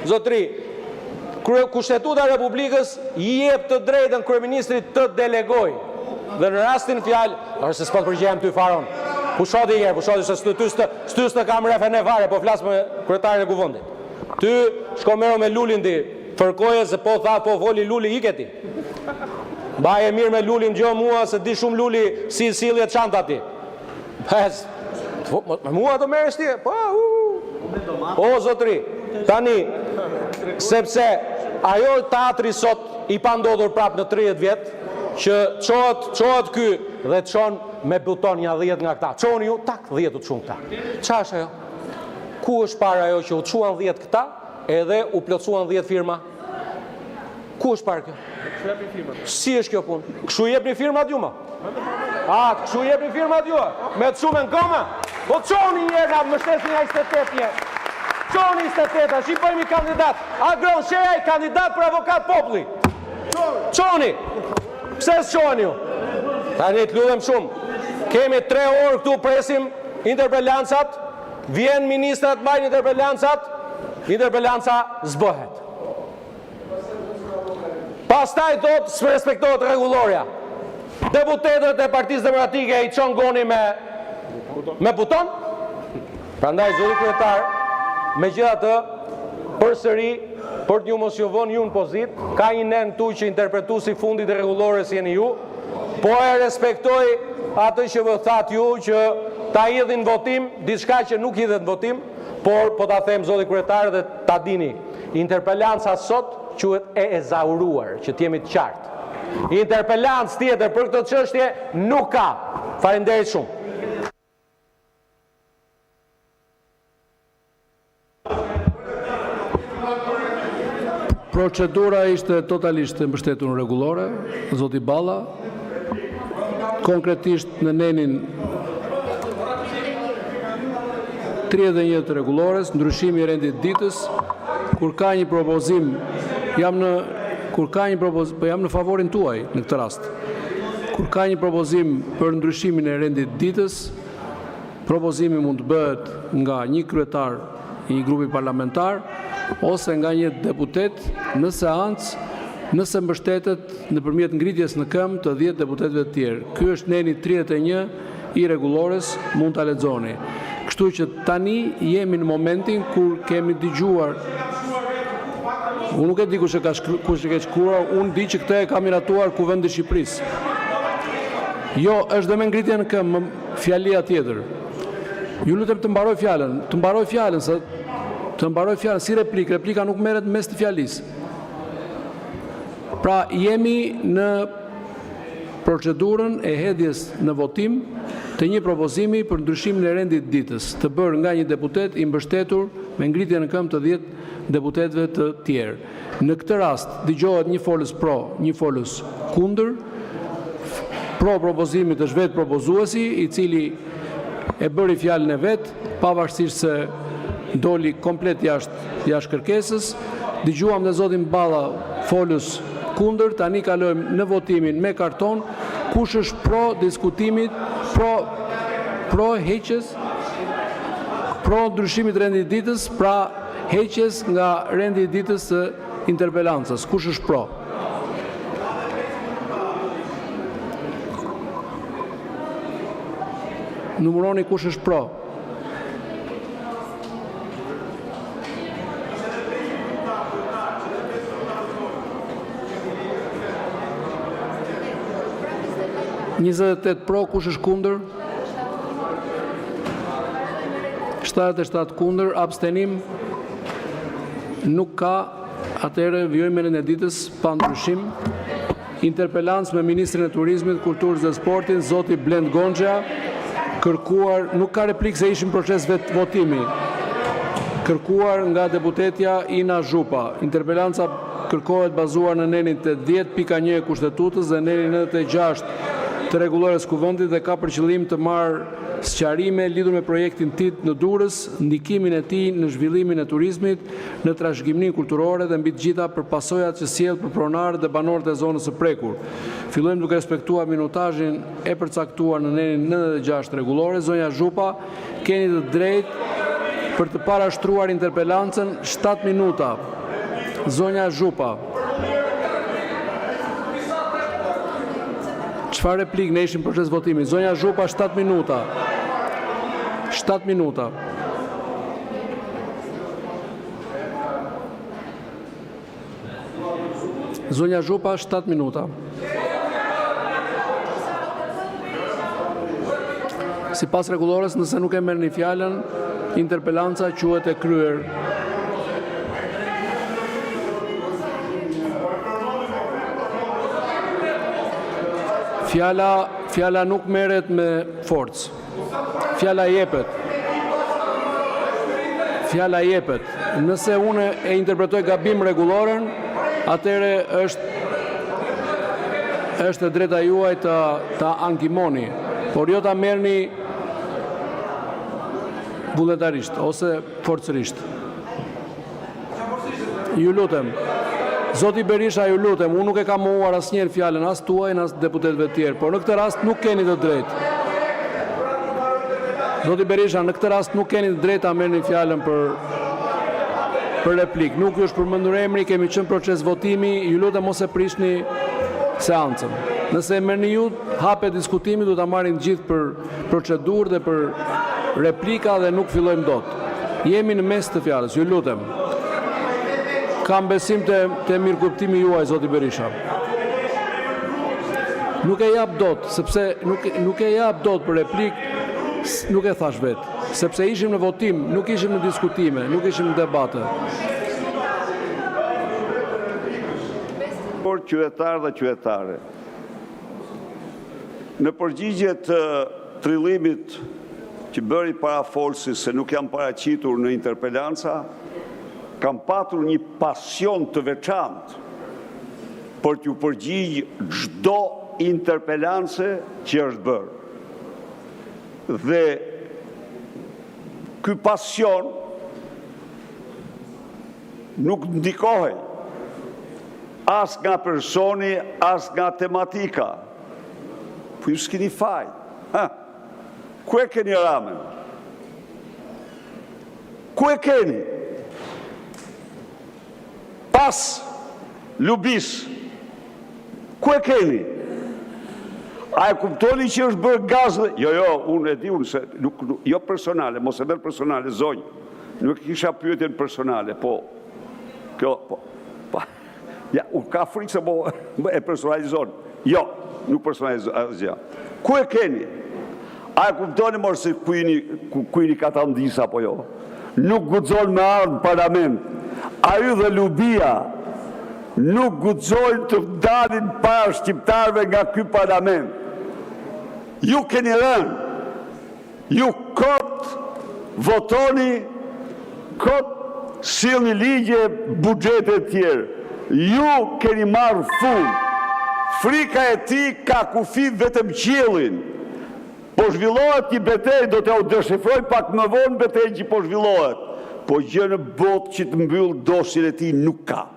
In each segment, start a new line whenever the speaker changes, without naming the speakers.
Zotri, Kushtetuta e Republikës i jep të drejtën kryeministrit të delegoj. Dhe në rastin fjalë, se s'po të përgjigjem ty faron. Pushoti herë, pushoti se s'ty të kam refene fare, po flas me kryetarin e kuvendit. Ty shko merro me Lulin ti, fërkoje se po tha po voli Luli iketi. Baje mirë me Lulin, gjo mua se di shumë Luli si sillje çanta ti. Pes. Me mua të merresh ti? Po. O zotri, tani sepse ajo teatri sot i pa ndodhur prap në 30 vjet që çohet ky dhe çon me buton një 10 nga këta. Çoni ju tak 10 u çon këta. Ç'është ajo? Ku është para ajo që u çuan 10 këta edhe u plotsuan 10 firma? Ku është para kjo? Si është kjo punë? Kshu jepni firmat ju më? Kshu jepni firmat ju? Me të shumën koma? Po çoni një nga mbështetni ai 28 jetë. Çoni 28, shi bëjmë kandidat. Agron Shejaj kandidat për avokat populli. Çoni. Pse s'qoni ju? Tani të lutem shumë. Kemi 3 orë këtu presim interpelancat. Vjen ministrat marrin interpelancat. Interpelanca zbëhet. Pastaj thot s'respektohet rregulloria. Deputetët e Partisë Demokratike i çon goni me buton. Prandaj zoti kryetar, megjithatë, përsëri për t'ju mos ju vënë ju në pozit, ka një nen tu që interpretuesi fundit e rregullores jeni ju, po e respektoj atë që vë that ju që ta hidhin votim, diçka që nuk hidhet në votim, por po ta them zoti kryetar dhe ta dini, interpelanca sot quhet e ezauruar, që t'jemi të qartë. Interpelancë tjetër për këtë çështje nuk ka. Faleminderit shumë.
Procedura ishte totalisht e mbështetur në rregullore, zoti Balla. Konkretisht në nenin 31 të rregullores, ndryshimi i rendit ditës, kur ka një propozim, jam në favorin tuaj në këtë rast. Kur ka një propozim për ndryshimin e rendit ditës, propozimi mund të bëhet nga një kryetar i një grupi parlamentar ose nga një deputet në seancë, nëse mbështetet nëpërmjet ngritjes në këmbë të 10 deputetëve të tjerë. Ky është neni 31 i rregullores, mund ta lexoni. Kështu që tani jemi në momentin kur kemi dëgjuar. Unë nuk e di kush e ka shkruar, unë di që këtë e ka miratuar Kuvendi i Shqipërisë. Jo, është dhe me ngritje në këmbë, fjalia tjetër. Ju lutem të mbaroj fjalën, si replikë. Replika nuk merret mes të fjalisë. Pra, jemi në procedurën e hedhjes në votim të një propozimi për ndryshimin e rendit ditës, të bërë nga një deputet i mbështetur me ngritje në këmbë të 10 deputetëve të tjerë. Në këtë rast, dëgjohet një folës pro, një folës kundër. Pro propozimit është vetë propozuesi, i cili e bëri fjalën e vetë, pavarësisht se doli komplet jashtë kërkesës. Dëgjuam dhe zotin Balla folës kundër, tani kalojmë në votimin me karton. Kush është pro diskutimit, pro heqjes, pro ndryshimit rendit ditës, pra heqjes nga rendi i ditës së interpelancës. Kush është pro? Numëroni kush është pro. Pro, kush është kundër? 77 kundër, abstenim nuk ka. Atëherë vjojmë në ditës pa ndryshim. Interpelancë me Ministrin e Turizmit, Kulturës dhe Sportit, zoti Blend Gonxha, kërkuar, nuk ka replikë se ishim proces vetë votimi, kërkuar nga deputetja Ina Zhupa. Interpelanca kërkohet bazuar në nenin 80.1 e Kushtetutës dhe nenin 96 të rregullores Kuvendit dhe ka për qëllim të marrë sqarime lidhur me projektin TIT në Durrës, ndikimin e tij në zhvillimin e turizmit, në trashëgiminë kulturore dhe mbi të gjitha për pasojat që sjell për pronarët dhe banorët e zonës së prekur. Fillojmë duke respektuar minutazhin e përcaktuar në nenin 96 rregullore. Zonja Zhupa, keni të drejtë për të parashtruar interpelancën 7 minuta. Zonja Zhupa. Çfarë replik ne ishim proces votimi? Zonja Zhupa 7 minuta. 7 minuta. Zonja Zhupa 7 minuta. Sipas rregullores, nëse nuk e merrni fjalën, interpelanca quhet e kryer. Fjala nuk merret me forcë. Fjala jepet. Fjala jepet. Nëse unë e interpretoj gabim rregulloren, atëre është e drejta juaj ta ankimoni, por jo ta merrni vullnetarisht ose forcërisht. Ju lutem. Zoti Berisha, ju lutem, unë nuk e kam mohuar asnjëherë fjalën, as tuaj, as deputetëve të tjerë, por në këtë rast nuk keni të drejtë. Zoti Berisha, në këtë rast nuk keni të drejtë ta merrni fjalën për replik. Nuk ju është përmendur emri, kemi qenë proces votimi, ju lutem mos e prishni seancën. Nëse merrni ju hape diskutimi, do ta marrim gjithë për procedurë dhe për replika dhe nuk fillojmë dot. Jemi në mes të fjalës, ju lutem. Kam besim të mirëkuptimi juaj, zoti Berisha. Nuk e jap dot, sepse nuk e jap dot për replik, nuk e thash vetë. Sepse ishim në votim, nuk ishim në diskutime, nuk ishim në debate.
Por qytetar dhe qytetare, në përgjigje të trillimit që bëri parafolsi se nuk jam paraqitur në interpelanca, kam patur një pasion të veçantë për t'ju përgjigj çdo interpelance që është bërë. Dhe ky pasion nuk ndikohej as nga personi, as nga tematika. Po ju s'keni faj. Ku e keni Ramen? Ku e keni? Pas Lubis, ku e keni? A e kuptoni që është bërë gazë? Jo, unë e di unë se, jo personale, mos e merr personale, zonjë. Nuk kisha pyetjen personale, po, ja, unë ka frikë se e personalizon. Jo, nuk personalizon asgjë. Ku e keni? A e kuptoni mos se ku jeni katandisa apo jo? Nuk guxon me ardhë në parlament. Ai dhe Lubia nuk guxojnë të dalin para shqiptarëve nga ky parlament. Ju keni rënë, ju kot votoni, kot sillni ligje, buxhete të tjerë. Ju keni marrë fund. Frika e ti ka kufi vetëm qiellin. Po zhvillohet një betejë, do t'ja u deshifroj pak më vonë betejën që po zhvillohet. Po gjë në botë që të mbyll dosjen e tij nuk ka.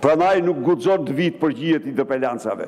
Prandaj nuk guxon të vit përgjigjet interpelancave.